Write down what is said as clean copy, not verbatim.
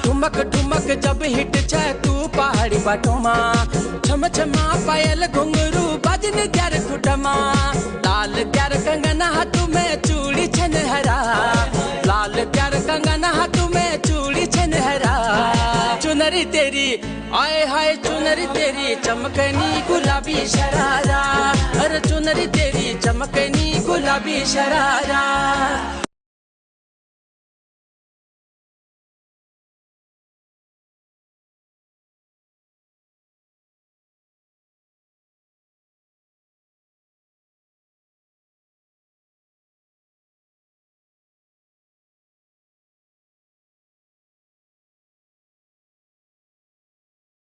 ठुमक ठुमक जब हिट छे तू पहाड़ी बाटोमा, छम छमा पायल घुंघरू बजन ग्यार खुटमा, लाल ग्यार कंगन हाथ में चूड़ी छनहरा, लाल ग्यार कंगन हाथ में चूड़ी छनहरा। चुनरी तेरी आए हाय चुनरी तेरी चमकनी गुलाबी शरारा, अरे चुनरी तेरी चमकनी गुलाबी शरारा।